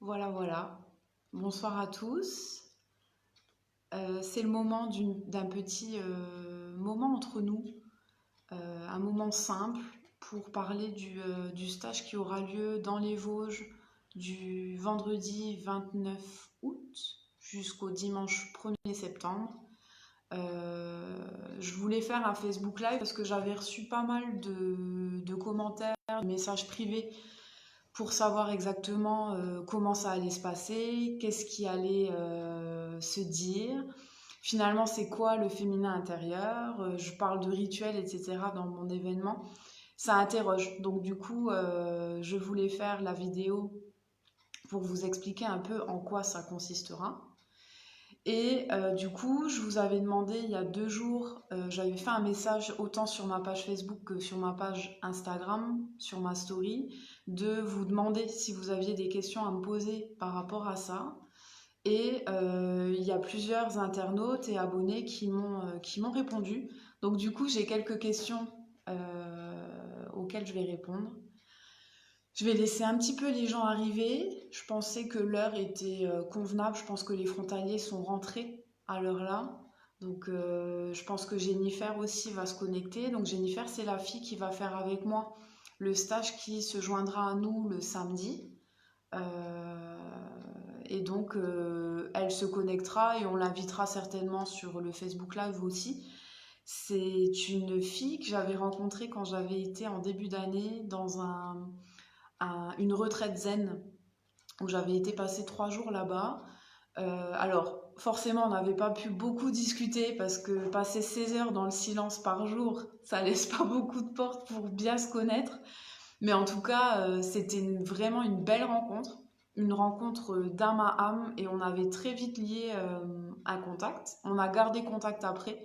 Voilà, voilà. Bonsoir à tous. C'est le moment d'un petit moment entre nous, un moment simple pour parler du stage qui aura lieu dans les Vosges du vendredi 29 août jusqu'au dimanche 1er septembre. Je voulais faire un Facebook Live parce que j'avais reçu pas mal de commentaires, de messages privés pour savoir exactement comment ça allait se passer, qu'est-ce qui allait se dire. Finalement, c'est quoi le féminin intérieur? Je parle de rituels, etc. dans mon événement. Ça interroge. Donc du coup, je voulais faire la vidéo pour vous expliquer un peu en quoi ça consistera. Et du coup, je vous avais demandé il y a 2 jours, j'avais fait un message autant sur ma page Facebook que sur ma page Instagram, sur ma story, de vous demander si vous aviez des questions à me poser par rapport à ça. Et il y a plusieurs internautes et abonnés qui m'ont répondu. Donc du coup, j'ai quelques questions auxquelles je vais répondre. Je vais laisser un petit peu les gens arriver. Je pensais que l'heure était convenable. Je pense que les frontaliers sont rentrés à l'heure-là. Donc je pense que Jennifer aussi va se connecter. Donc Jennifer, c'est la fille qui va faire avec moi le stage qui se joindra à nous le samedi. Euh, et donc elle se connectera et on l'invitera certainement sur le Facebook Live aussi. C'est une fille que j'avais rencontrée quand j'avais été en début d'année dans une retraite zen où j'avais été passer 3 jours là-bas. Alors, forcément, on n'avait pas pu beaucoup discuter parce que passer 16 heures dans le silence par jour, ça laisse pas beaucoup de portes pour bien se connaître. Mais en tout cas, c'était vraiment une belle rencontre, une rencontre d'âme à âme et on avait très vite lié un contact. On a gardé contact après.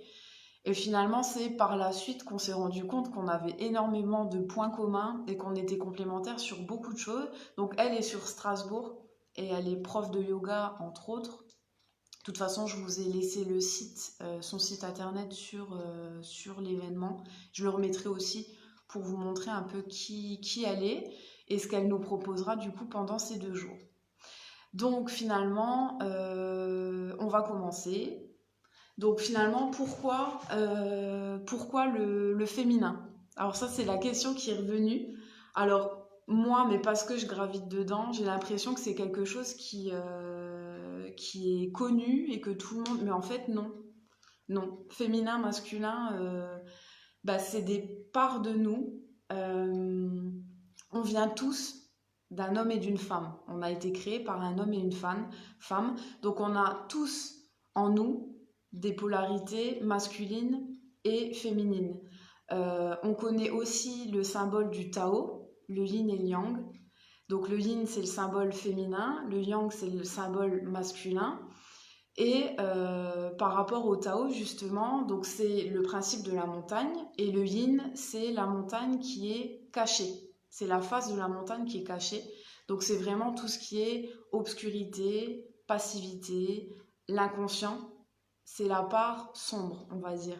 Et finalement, c'est par la suite qu'on s'est rendu compte qu'on avait énormément de points communs et qu'on était complémentaires sur beaucoup de choses. Donc elle est sur Strasbourg et elle est prof de yoga, entre autres. De toute façon, je vous ai laissé le site, son site internet sur l'événement. Je le remettrai aussi pour vous montrer un peu qui elle est et ce qu'elle nous proposera du coup pendant ces 2 jours. Donc finalement, on va commencer. Donc finalement, pourquoi le féminin? Alors ça, c'est la question qui est revenue. Alors moi, mais parce que je gravite dedans, j'ai l'impression que c'est quelque chose qui est connu et que tout le monde... Mais en fait, non. Non. Féminin, masculin, bah, c'est des parts de nous. Euh, on vient tous d'un homme et d'une femme. On a été créés par un homme et une femme. Donc on a tous en nous des polarités masculines et féminines. On connaît aussi le symbole du Tao, le yin et le yang. Donc le yin, c'est le symbole féminin, le yang, c'est le symbole masculin. Et par rapport au Tao, justement, donc c'est le principe de la montagne, et le yin, c'est la montagne qui est cachée. C'est la face de la montagne qui est cachée. Donc c'est vraiment tout ce qui est obscurité, passivité, l'inconscient. C'est la part sombre, on va dire.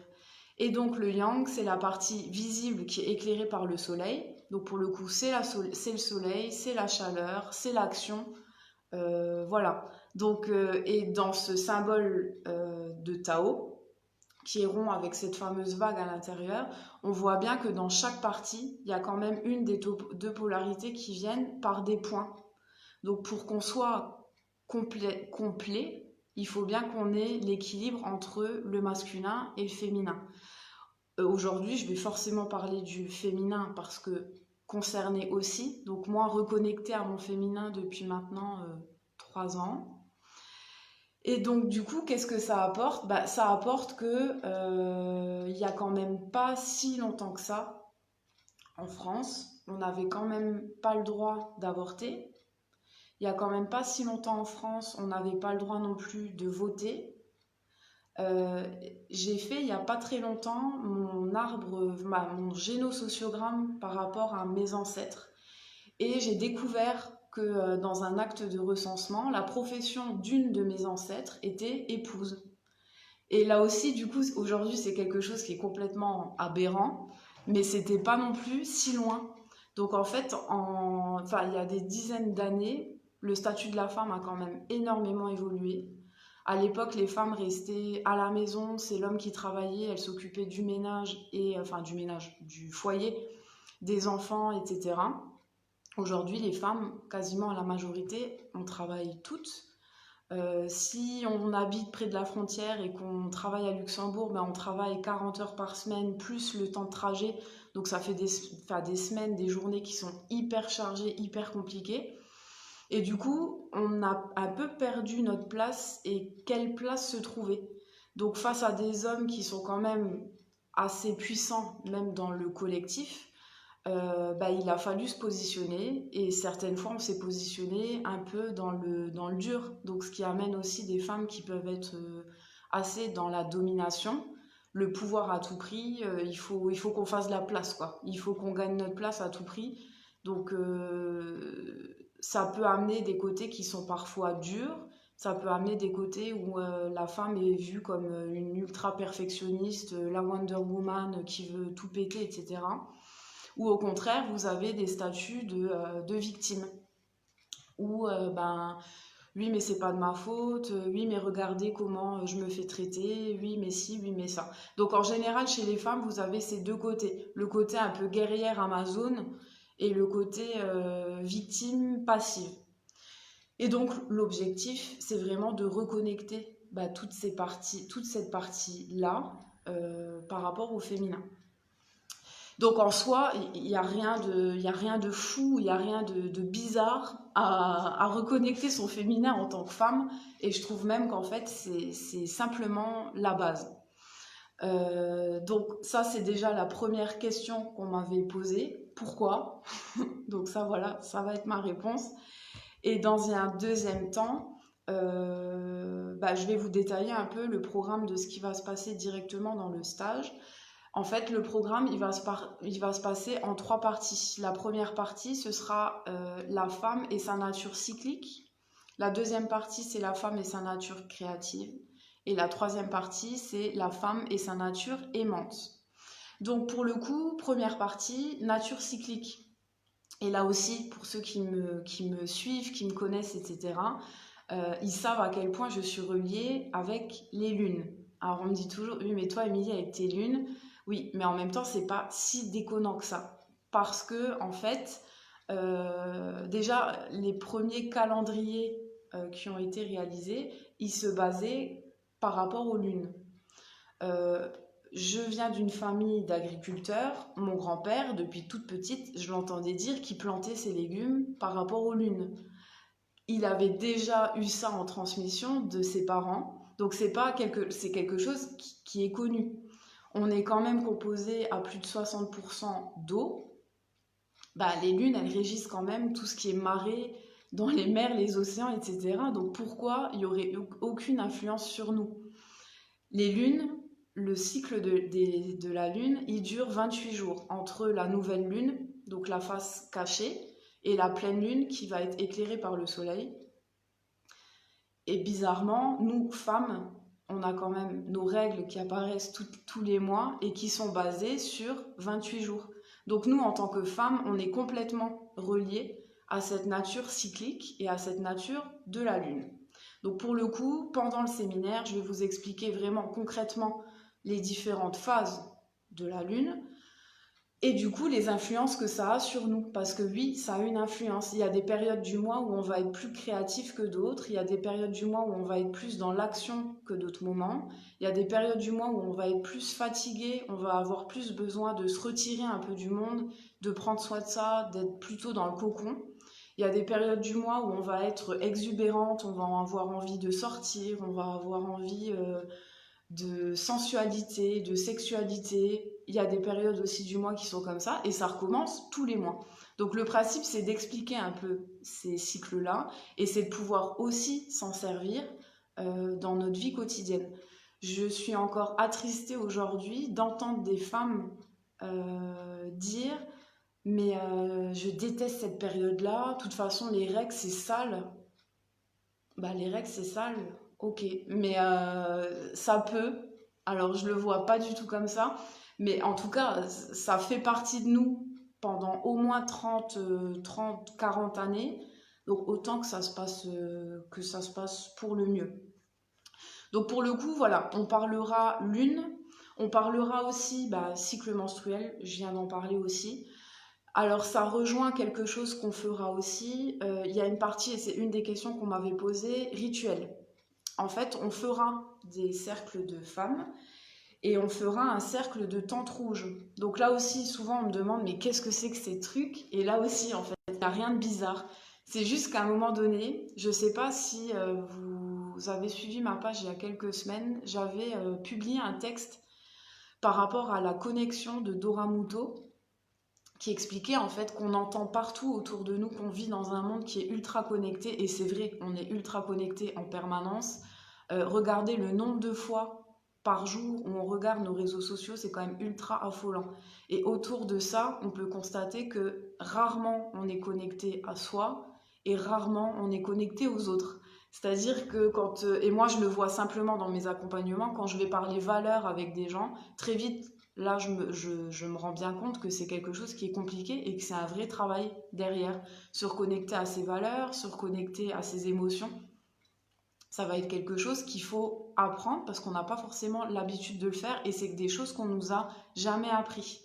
Et donc le yang, c'est la partie visible qui est éclairée par le soleil. Donc pour le coup, c'est le soleil, c'est la chaleur, c'est l'action. Voilà. Donc, et dans ce symbole de Tao, qui est rond avec cette fameuse vague à l'intérieur, on voit bien que dans chaque partie, il y a quand même une des deux polarités qui viennent par des points. Donc pour qu'on soit complet, il faut bien qu'on ait l'équilibre entre le masculin et le féminin. Aujourd'hui, je vais forcément parler du féminin parce que concerné aussi. Donc moi, reconnectée à mon féminin depuis maintenant 3 ans. Et donc du coup, qu'est-ce que ça apporte? Bah, ça apporte que il y a quand même pas si longtemps que ça en France, on n'avait quand même pas le droit d'avorter. Il y a quand même pas si longtemps en France, on n'avait pas le droit non plus de voter. Euh, j'ai fait il n'y a pas très longtemps mon génosociogramme par rapport à mes ancêtres. Et j'ai découvert que dans un acte de recensement, la profession d'une de mes ancêtres était épouse. Et là aussi, du coup, aujourd'hui, c'est quelque chose qui est complètement aberrant, mais c'était pas non plus si loin. Donc en fait, enfin, il y a des dizaines d'années, le statut de la femme a quand même énormément évolué. À l'époque, les femmes restaient à la maison, c'est l'homme qui travaillait, elles s'occupaient du ménage, du foyer, des enfants, etc. Aujourd'hui, les femmes, quasiment à la majorité, on travaille toutes. Si on habite près de la frontière et qu'on travaille à Luxembourg, ben on travaille 40 heures par semaine, plus le temps de trajet. Donc ça fait des semaines, des journées qui sont hyper chargées, hyper compliquées. Et du coup, on a un peu perdu notre place et quelle place se trouver. Donc face à des hommes qui sont quand même assez puissants, même dans le collectif, bah, il a fallu se positionner et certaines fois on s'est positionné un peu dans le dur. Donc ce qui amène aussi des femmes qui peuvent être assez dans la domination, le pouvoir à tout prix, il faut qu'on fasse de la place, quoi. Il faut qu'on gagne notre place à tout prix. Donc ça peut amener des côtés qui sont parfois durs, ça peut amener des côtés où la femme est vue comme une ultra perfectionniste, la Wonder Woman qui veut tout péter, etc. Ou au contraire, vous avez des statuts de victime. Où, ben, oui, mais c'est pas de ma faute, oui, mais regardez comment je me fais traiter, oui, mais si, oui, mais ça. Donc en général, chez les femmes, vous avez ces deux côtés. Le côté un peu guerrière Amazon et le côté victime passive. Et donc l'objectif, c'est vraiment de reconnecter bah, toute cette partie-là par rapport au féminin. Donc en soi, il n'y a y a rien de fou, il n'y a rien de bizarre à reconnecter son féminin en tant que femme. Et je trouve même qu'en fait, c'est simplement la base. Donc ça, c'est déjà la première question qu'on m'avait posée. Pourquoi? Donc ça, voilà, ça va être ma réponse. Et dans un deuxième temps, bah, je vais vous détailler un peu le programme de ce qui va se passer directement dans le stage. En fait, le programme, il va se passer en trois parties. La première partie, ce sera la femme et sa nature cyclique. La deuxième partie, c'est la femme et sa nature créative. Et la troisième partie, c'est la femme et sa nature aimante. Donc pour le coup, première partie, nature cyclique. Et là aussi, pour ceux qui me suivent, qui me connaissent, etc., ils savent à quel point je suis reliée avec les lunes. Alors on me dit toujours, oui, mais toi, Émilie, avec tes lunes, oui, mais en même temps, c'est pas si déconnant que ça. Parce que, en fait, déjà, les premiers calendriers qui ont été réalisés, ils se basaient par rapport aux lunes. Euh, je viens d'une famille d'agriculteurs. Mon grand-père, depuis toute petite, je l'entendais dire qu'il plantait ses légumes par rapport aux lunes. Il avait déjà eu ça en transmission de ses parents. Donc c'est quelque chose qui est connu. On est quand même composé à plus de 60% d'eau. Bah, les lunes, elles régissent quand même tout ce qui est marée dans les mers, les océans, etc. Donc pourquoi il n'y aurait aucune influence sur nous? Les lunes, le cycle de la lune, il dure 28 jours entre la nouvelle lune, donc la face cachée, et la pleine lune qui va être éclairée par le soleil. Et bizarrement, nous, femmes, on a quand même nos règles qui apparaissent tous les mois et qui sont basées sur 28 jours. Donc nous, en tant que femmes, on est complètement reliées à cette nature cyclique et à cette nature de la lune. Donc pour le coup, pendant le séminaire, je vais vous expliquer vraiment concrètement les différentes phases de la lune et du coup les influences que ça a sur nous. Parce que oui, ça a une influence. Il y a des périodes du mois où on va être plus créatif que d'autres. Il y a des périodes du mois où on va être plus dans l'action que d'autres moments. Il y a des périodes du mois où on va être plus fatigué. On va avoir plus besoin de se retirer un peu du monde, de prendre soin de ça, d'être plutôt dans le cocon. Il y a des périodes du mois où on va être exubérante, on va avoir envie de sortir, on va avoir envie de sensualité, de sexualité. Il y a des périodes aussi du mois qui sont comme ça et ça recommence tous les mois. Donc le principe, c'est d'expliquer un peu ces cycles-là et c'est de pouvoir aussi s'en servir dans notre vie quotidienne. Je suis encore attristée aujourd'hui d'entendre des femmes dire mais je déteste cette période-là. De toute façon, les règles, c'est sale. Bah, les règles, c'est sale. Ok. Mais ça peut. Alors, je le vois pas du tout comme ça. Mais en tout cas, ça fait partie de nous pendant au moins 30, 40 années. Donc autant que ça se passe pour le mieux. Donc pour le coup, voilà, on parlera lune, on parlera aussi cycle menstruel, je viens d'en parler aussi. Alors ça rejoint quelque chose qu'on fera aussi. Il y a une partie, et c'est une des questions qu'on m'avait posées, rituel. En fait, on fera des cercles de femmes et on fera un cercle de tente rouge. Donc là aussi, souvent on me demande mais qu'est-ce que c'est que ces trucs? Et là aussi, en fait, il n'y a rien de bizarre. C'est juste qu'à un moment donné, je ne sais pas si vous avez suivi ma page il y a quelques semaines, j'avais publié un texte par rapport à la connexion de Dora Muto qui expliquait en fait qu'on entend partout autour de nous, qu'on vit dans un monde qui est ultra connecté, et c'est vrai, on est ultra connecté en permanence. Regardez le nombre de fois par jour où on regarde nos réseaux sociaux, c'est quand même ultra affolant. Et autour de ça, on peut constater que rarement on est connecté à soi et rarement on est connecté aux autres. C'est-à-dire que et moi je le vois simplement dans mes accompagnements, quand je vais parler valeurs avec des gens, très vite, là je me rends bien compte que c'est quelque chose qui est compliqué et que c'est un vrai travail derrière. Se reconnecter à ses valeurs, se reconnecter à ses émotions, ça va être quelque chose qu'il faut apprendre parce qu'on n'a pas forcément l'habitude de le faire et c'est des choses qu'on nous a jamais appris.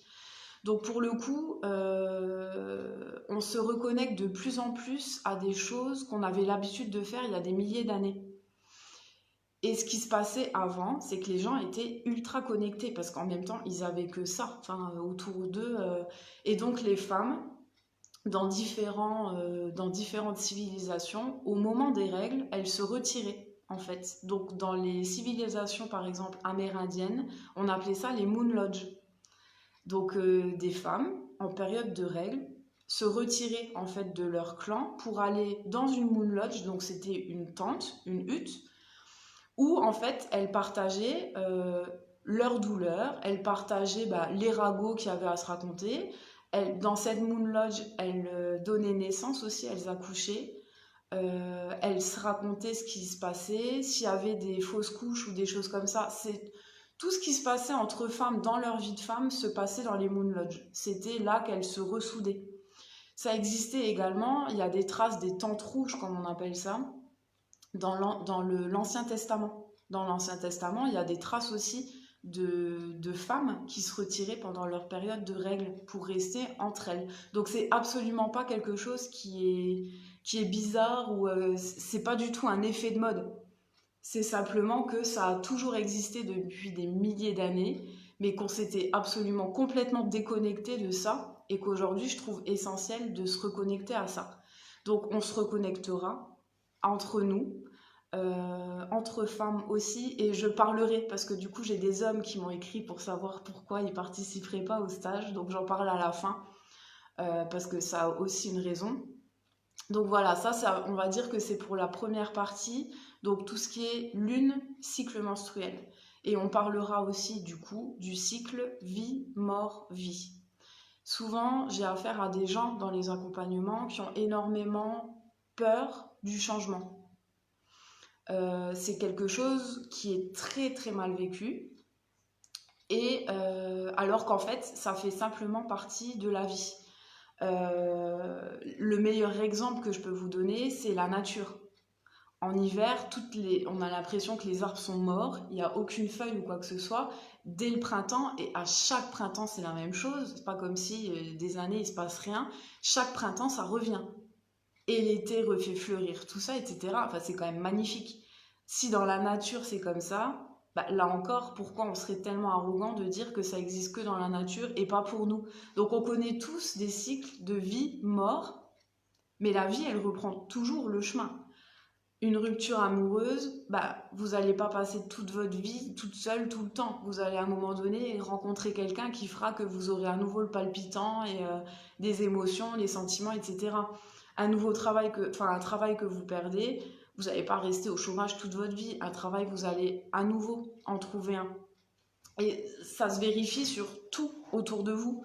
Donc pour le coup, on se reconnecte de plus en plus à des choses qu'on avait l'habitude de faire il y a des milliers d'années. Et ce qui se passait avant, c'est que les gens étaient ultra connectés parce qu'en même temps, ils avaient que ça, autour d'eux. Et donc les femmes, dans différentes civilisations, au moment des règles, elles se retiraient en fait. Donc dans les civilisations par exemple amérindiennes, on appelait ça les moon lodge. Donc des femmes en période de règles se retiraient en fait de leur clan pour aller dans une moon lodge, donc c'était une tente, une hutte, où en fait elles partageaient leur douleur, elles partageaient les ragots qu'il y avait à se raconter. Dans cette Moon Lodge, elles donnaient naissance aussi, elles accouchaient. Elles se racontaient ce qui se passait, s'il y avait des fausses couches ou des choses comme ça. C'est tout ce qui se passait entre femmes dans leur vie de femme se passait dans les Moon Lodge. C'était là qu'elles se ressoudaient. Ça existait également, il y a des traces des tentes rouges, comme on appelle ça, dans l'Ancien Testament. Dans l'Ancien Testament, il y a des traces aussi de femmes qui se retiraient pendant leur période de règles pour rester entre elles. Donc c'est absolument pas quelque chose qui est bizarre ou c'est pas du tout un effet de mode. C'est simplement que ça a toujours existé depuis des milliers d'années, mais qu'on s'était absolument complètement déconnecté de ça et qu'aujourd'hui je trouve essentiel de se reconnecter à ça. Donc on se reconnectera entre nous, entre femmes aussi, et je parlerai parce que du coup j'ai des hommes qui m'ont écrit pour savoir pourquoi ils participeraient pas au stage, donc j'en parle à la fin parce que ça a aussi une raison. Donc voilà, ça on va dire que c'est pour la première partie, donc tout ce qui est lune, cycle menstruel. Et on parlera aussi du coup du cycle vie, mort, vie. Souvent, j'ai affaire à des gens dans les accompagnements qui ont énormément peur du changement. C'est quelque chose qui est très très mal vécu, et alors qu'en fait, ça fait simplement partie de la vie. Le meilleur exemple que je peux vous donner, c'est la nature. En hiver, on a l'impression que les arbres sont morts, il n'y a aucune feuille ou quoi que ce soit. Dès le printemps, et à chaque printemps, c'est la même chose. C'est pas comme si des années, il ne se passe rien. Chaque printemps, ça revient. Et l'été refait fleurir tout ça, etc. Enfin, c'est quand même magnifique. Si dans la nature, c'est comme ça, là encore, pourquoi on serait tellement arrogant de dire que ça existe que dans la nature et pas pour nous? Donc, on connaît tous des cycles de vie, mort, mais la vie, elle reprend toujours le chemin. Une rupture amoureuse, vous n'allez pas passer toute votre vie toute seule tout le temps. Vous allez à un moment donné rencontrer quelqu'un qui fera que vous aurez à nouveau le palpitant et des émotions, les sentiments, etc. Un travail que vous perdez, vous n'allez pas rester au chômage toute votre vie. Un travail, vous allez à nouveau en trouver un. Et ça se vérifie sur tout autour de vous.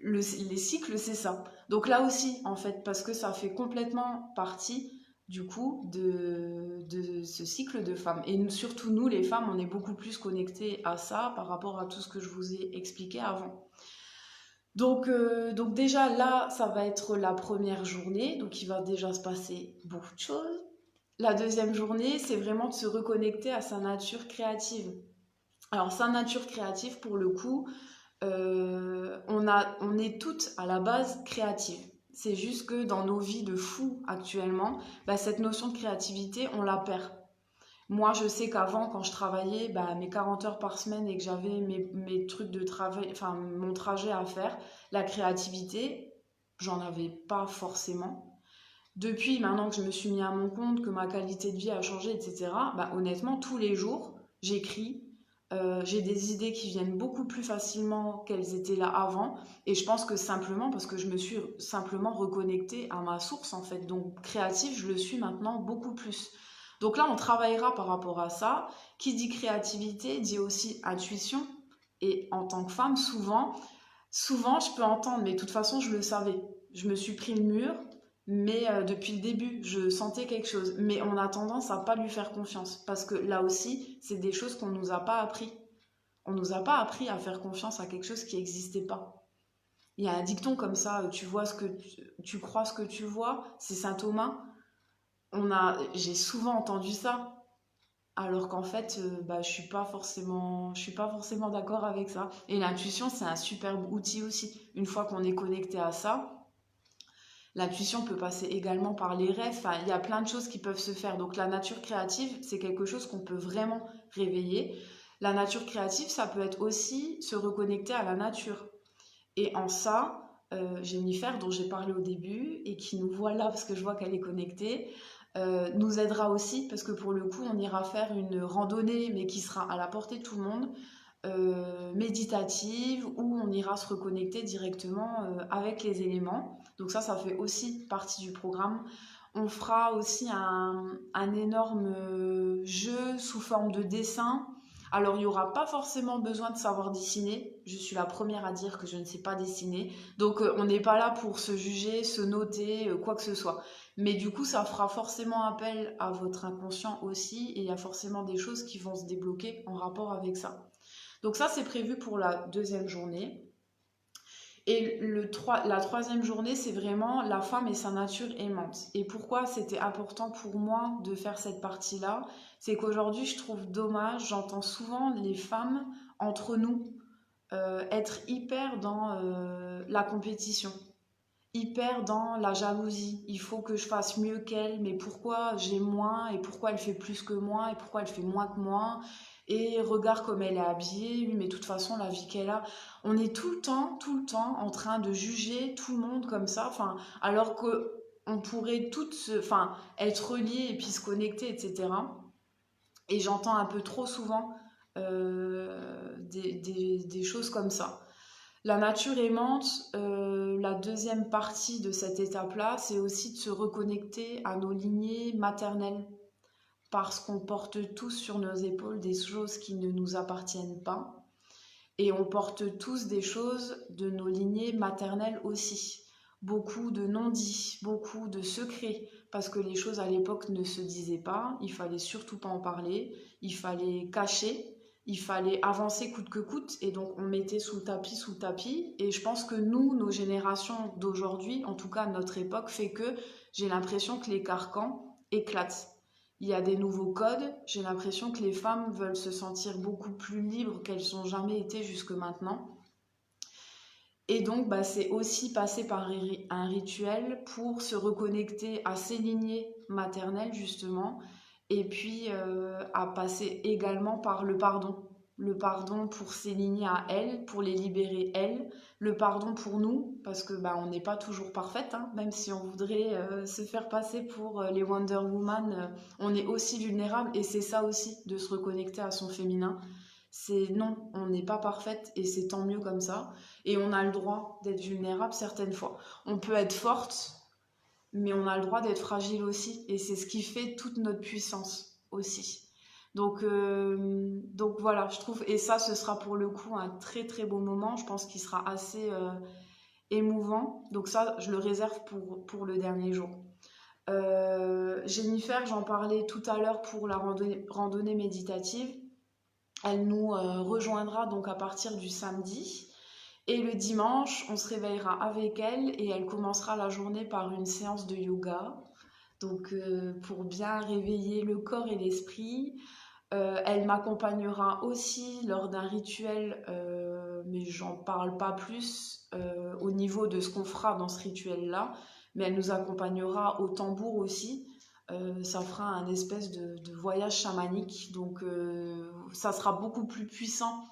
Les cycles, c'est ça. Donc là aussi, en fait, parce que ça fait complètement partie du coup de ce cycle de femmes. Et surtout nous, les femmes, on est beaucoup plus connectées à ça par rapport à tout ce que je vous ai expliqué avant. Donc déjà là, ça va être la première journée, donc il va déjà se passer beaucoup de choses. La deuxième journée, c'est vraiment de se reconnecter à sa nature créative. Alors sa nature créative, pour le coup, on est toutes à la base créatives. C'est juste que dans nos vies de fous actuellement, bah, cette notion de créativité, on la perd. Moi, je sais qu'avant, quand je travaillais bah, mes 40 heures par semaine et que j'avais mes trucs de travail, enfin mon trajet à faire, la créativité, j'en avais pas forcément. Depuis maintenant que je me suis mis à mon compte, que ma qualité de vie a changé, etc., bah, honnêtement, tous les jours, j'écris. J'ai des idées qui viennent beaucoup plus facilement qu'elles étaient là avant. Et je pense que simplement parce que je me suis simplement reconnectée à ma source, en fait. Donc, créative, je le suis maintenant beaucoup plus. Donc là, on travaillera par rapport à ça. Qui dit créativité dit aussi intuition. Et en tant que femme, souvent, je peux entendre, mais de toute façon, je le savais. Je me suis pris le mur, mais depuis le début, je sentais quelque chose. Mais on a tendance à pas lui faire confiance, parce que là aussi, c'est des choses qu'on nous a pas appris. On nous a pas appris à faire confiance à quelque chose qui n'existait pas. Il y a un dicton comme ça, tu vois ce que tu crois ce que tu vois, c'est Saint Thomas. J'ai souvent entendu ça. Alors qu'en fait, bah, je suis pas forcément d'accord avec ça. Et l'intuition, c'est un superbe outil aussi. Une fois qu'on est connecté à ça, l'intuition peut passer également par les rêves. Enfin, il y a plein de choses qui peuvent se faire. Donc la nature créative, c'est quelque chose qu'on peut vraiment réveiller. La nature créative, ça peut être aussi se reconnecter à la nature. Et en ça, Jennifer, dont j'ai parlé au début, et qui nous voit là parce que je vois qu'elle est connectée, nous aidera aussi parce que pour le coup, on ira faire une randonnée, mais qui sera à la portée de tout le monde, méditative, où on ira se reconnecter directement avec les éléments. Donc ça fait aussi partie du programme. On fera aussi un énorme jeu sous forme de dessin. Alors, il n'y aura pas forcément besoin de savoir dessiner. Je suis la première à dire que je ne sais pas dessiner. Donc, on n'est pas là pour se juger, se noter, quoi que ce soit. Mais du coup, ça fera forcément appel à votre inconscient aussi. Et il y a forcément des choses qui vont se débloquer en rapport avec ça. Donc ça, c'est prévu pour la deuxième journée. Et la troisième journée, c'est vraiment la femme et sa nature aimante. Et pourquoi c'était important pour moi de faire cette partie-là, c'est qu'aujourd'hui, je trouve dommage, j'entends souvent les femmes entre nous être hyper dans la compétition, hyper dans la jalousie. Il faut que je fasse mieux qu'elle, mais pourquoi j'ai moins et pourquoi elle fait plus que moi et pourquoi elle fait moins que moi. Et regarde comme elle est habillée, oui, mais de toute façon, la vie qu'elle a. On est tout le temps en train de juger tout le monde comme ça, enfin, alors que on pourrait toutes enfin, être reliées et puis se connecter, etc. Et j'entends un peu trop souvent des choses comme ça. La nature aimante, la deuxième partie de cette étape-là, c'est aussi de se reconnecter à nos lignées maternelles, parce qu'on porte tous sur nos épaules des choses qui ne nous appartiennent pas, et on porte tous des choses de nos lignées maternelles aussi. Beaucoup de non-dits, beaucoup de secrets, parce que les choses à l'époque ne se disaient pas, il fallait surtout pas en parler, il fallait cacher, il fallait avancer coûte que coûte, et donc on mettait sous le tapis, et je pense que nous, nos générations d'aujourd'hui, en tout cas notre époque, fait que j'ai l'impression que les carcans éclatent. Il y a des nouveaux codes. J'ai l'impression que les femmes veulent se sentir beaucoup plus libres qu'elles n'ont jamais été jusque maintenant. Et donc, bah, c'est aussi passer par un rituel pour se reconnecter à ses lignées maternelles, justement, et puis à passer également par le pardon. Le pardon pour s'aligner à elles, pour les libérer elles. Le pardon pour nous, parce que bah, on n'est pas toujours parfaite, hein, même si on voudrait se faire passer pour les Wonder Woman, on est aussi vulnérable et c'est ça aussi de se reconnecter à son féminin. C'est non, on n'est pas parfaite et c'est tant mieux comme ça. Et on a le droit d'être vulnérable certaines fois. On peut être forte, mais on a le droit d'être fragile aussi. Et c'est ce qui fait toute notre puissance aussi. Donc voilà, je trouve, et ça, ce sera pour le coup un très très beau moment. Je pense qu'il sera assez émouvant. Donc ça, je le réserve pour le dernier jour. Jennifer, j'en parlais tout à l'heure pour la randonnée méditative. Elle nous rejoindra donc à partir du samedi. Et le dimanche, on se réveillera avec elle et elle commencera la journée par une séance de yoga. Donc, pour bien réveiller le corps et l'esprit. Elle m'accompagnera aussi lors d'un rituel, mais j'en parle pas plus au niveau de ce qu'on fera dans ce rituel-là. Mais elle nous accompagnera au tambour aussi. Ça fera un espèce de voyage chamanique. Donc, ça sera beaucoup plus puissant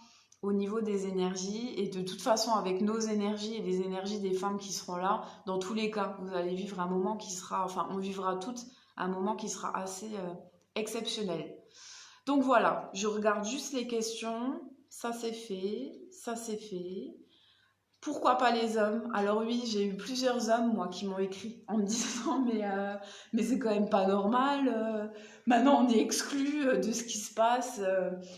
au niveau des énergies. Et de toute façon, avec nos énergies et les énergies des femmes qui seront là, dans tous les cas, vous allez vivre un moment qui sera, enfin, on vivra toutes un moment qui sera assez exceptionnel. Donc voilà, je regarde juste les questions. Ça c'est fait, ça c'est fait. Pourquoi pas les hommes? Alors oui, j'ai eu plusieurs hommes, moi, qui m'ont écrit en me disant mais c'est quand même pas normal. Maintenant, on est exclu de ce qui se passe.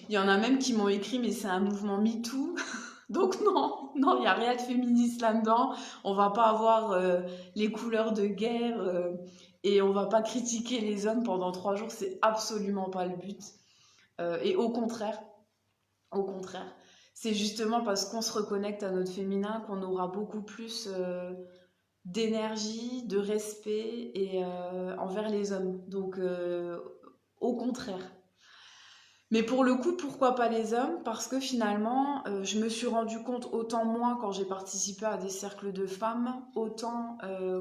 Il y en a même qui m'ont écrit, mais c'est un mouvement MeToo. Donc non, non, il n'y a rien de féministe là-dedans. On va pas avoir les couleurs de guerre et on va pas critiquer les hommes pendant 3 jours. C'est absolument pas le but. Et au contraire, c'est justement parce qu'on se reconnecte à notre féminin qu'on aura beaucoup plus d'énergie, de respect et envers les hommes. Donc, au contraire. Mais pour le coup, pourquoi pas les hommes? Parce que finalement, je me suis rendu compte autant moi quand j'ai participé à des cercles de femmes, autant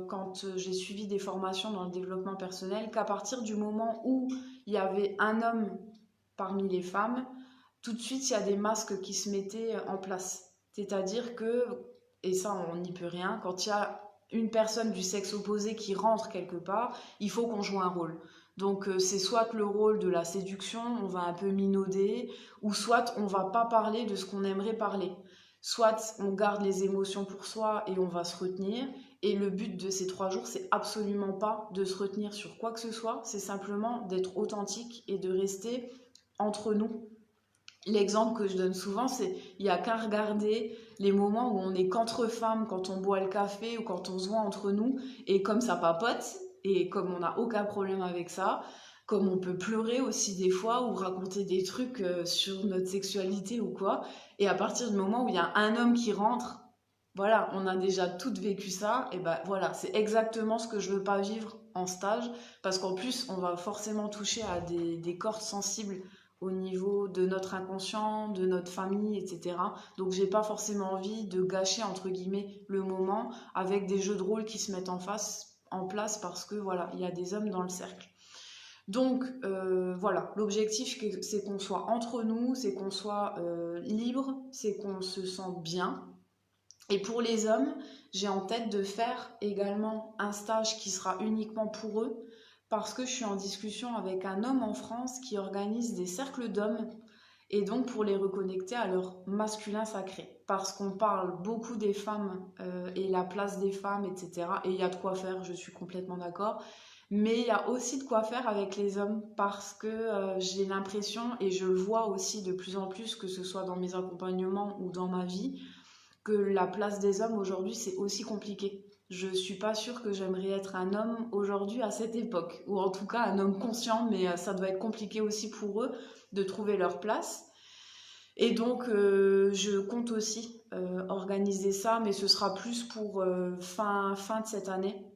quand j'ai suivi des formations dans le développement personnel, qu'à partir du moment où il y avait un homme parmi les femmes, tout de suite, il y a des masques qui se mettaient en place. C'est-à-dire que, et ça on n'y peut rien, quand il y a une personne du sexe opposé qui rentre quelque part, il faut qu'on joue un rôle. Donc c'est soit le rôle de la séduction, on va un peu minauder, ou soit on va pas parler de ce qu'on aimerait parler. Soit on garde les émotions pour soi et on va se retenir. Et le but de ces 3 jours, c'est absolument pas de se retenir sur quoi que ce soit, c'est simplement d'être authentique et de rester entre nous. L'exemple que je donne souvent, c'est il n'y a qu'à regarder les moments où on est qu'entre femmes, quand on boit le café ou quand on se voit entre nous, et comme ça papote, et comme on n'a aucun problème avec ça, comme on peut pleurer aussi des fois ou raconter des trucs sur notre sexualité ou quoi, et à partir du moment où il y a un homme qui rentre, voilà, on a déjà toutes vécu ça, et ben voilà, c'est exactement ce que je veux pas vivre en stage, parce qu'en plus, on va forcément toucher à des cordes sensibles au niveau de notre inconscient, de notre famille, etc. Donc j'ai pas forcément envie de gâcher entre guillemets le moment avec des jeux de rôle qui se mettent en place parce que voilà, il y a des hommes dans le cercle. Donc voilà, l'objectif c'est qu'on soit entre nous, c'est qu'on soit libre, c'est qu'on se sente bien. Et pour les hommes, j'ai en tête de faire également un stage qui sera uniquement pour eux, parce que je suis en discussion avec un homme en France qui organise des cercles d'hommes, et donc pour les reconnecter à leur masculin sacré. Parce qu'on parle beaucoup des femmes et la place des femmes, etc. Et il y a de quoi faire, je suis complètement d'accord. Mais il y a aussi de quoi faire avec les hommes, parce que j'ai l'impression, et je le vois aussi de plus en plus, que ce soit dans mes accompagnements ou dans ma vie, que la place des hommes aujourd'hui, c'est aussi compliqué. Je suis pas sûre que j'aimerais être un homme aujourd'hui à cette époque, ou en tout cas un homme conscient, mais ça doit être compliqué aussi pour eux de trouver leur place. Et donc, je compte aussi organiser ça, mais ce sera plus pour fin de cette année.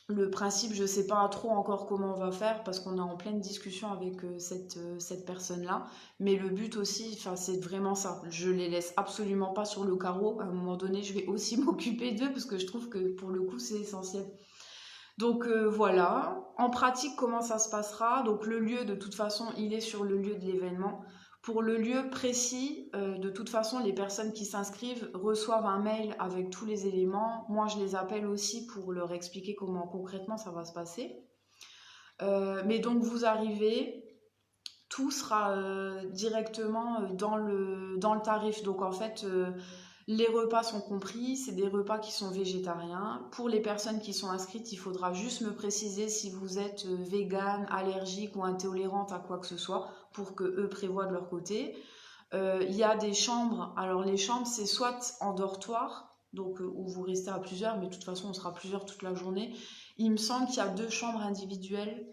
Le principe, je ne sais pas trop encore comment on va faire parce qu'on est en pleine discussion avec cette personne-là. Mais le but aussi, c'est vraiment ça. Je les laisse absolument pas sur le carreau. À un moment donné, je vais aussi m'occuper d'eux parce que je trouve que pour le coup, c'est essentiel. Donc voilà. En pratique, comment ça se passera? Donc le lieu, de toute façon, il est sur le lieu de l'événement. Pour le lieu précis, de toute façon, les personnes qui s'inscrivent reçoivent un mail avec tous les éléments. Moi, je les appelle aussi pour leur expliquer comment concrètement ça va se passer. Mais donc, vous arrivez, tout sera directement dans le tarif. Donc, en fait, les repas sont compris, c'est des repas qui sont végétariens. Pour les personnes qui sont inscrites, il faudra juste me préciser si vous êtes végane, allergique ou intolérante à quoi que ce soit pour que eux prévoient de leur côté. Il y a des chambres. Alors les chambres, c'est soit en dortoir, donc où vous restez à plusieurs, mais de toute façon on sera plusieurs toute la journée. Il me semble qu'il y a 2 chambres individuelles.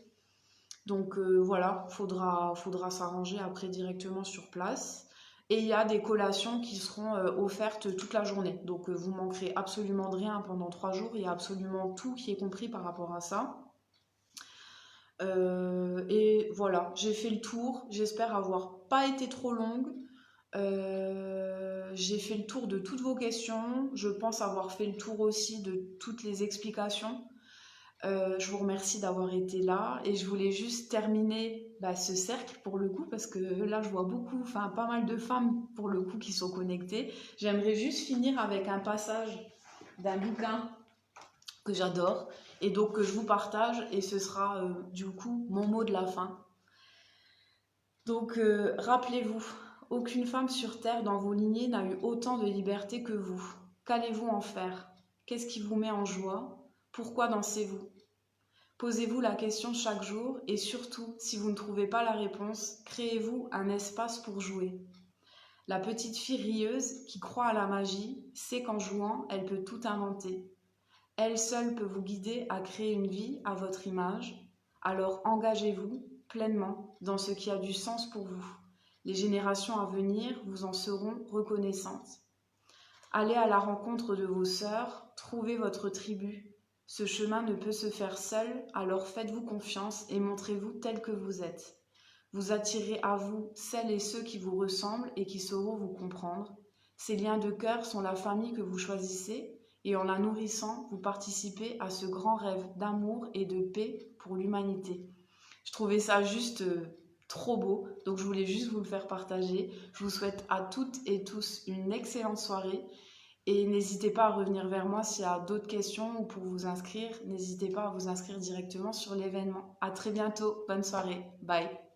Donc voilà, faudra s'arranger après directement sur place. Et il y a des collations qui seront offertes toute la journée. Donc vous manquerez absolument de rien pendant 3 jours. Il y a absolument tout qui est compris par rapport à ça. Et voilà, j'ai fait le tour. J'espère avoir pas été trop longue. J'ai fait le tour de toutes vos questions. Je pense avoir fait le tour aussi de toutes les explications. Je vous remercie d'avoir été là et je voulais juste terminer ce cercle pour le coup parce que là je vois beaucoup, enfin pas mal de femmes pour le coup qui sont connectées. J'aimerais juste finir avec un passage d'un bouquin que j'adore et donc que je vous partage et ce sera du coup mon mot de la fin. Donc rappelez-vous, aucune femme sur terre dans vos lignées n'a eu autant de liberté que vous. Qu'allez-vous en faire? Qu'est-ce qui vous met en joie? Pourquoi dansez-vous? Posez-vous la question chaque jour et surtout, si vous ne trouvez pas la réponse, créez-vous un espace pour jouer. La petite fille rieuse qui croit à la magie sait qu'en jouant, elle peut tout inventer. Elle seule peut vous guider à créer une vie à votre image. Alors engagez-vous pleinement dans ce qui a du sens pour vous. Les générations à venir vous en seront reconnaissantes. Allez à la rencontre de vos sœurs, trouvez votre tribu. Ce chemin ne peut se faire seul, alors faites-vous confiance et montrez-vous tel que vous êtes. Vous attirez à vous celles et ceux qui vous ressemblent et qui sauront vous comprendre. Ces liens de cœur sont la famille que vous choisissez et en la nourrissant, vous participez à ce grand rêve d'amour et de paix pour l'humanité. Je trouvais ça juste trop beau, donc je voulais juste vous le faire partager. Je vous souhaite à toutes et tous une excellente soirée. Et n'hésitez pas à revenir vers moi s'il y a d'autres questions ou pour vous inscrire. N'hésitez pas à vous inscrire directement sur l'événement. À très bientôt. Bonne soirée. Bye.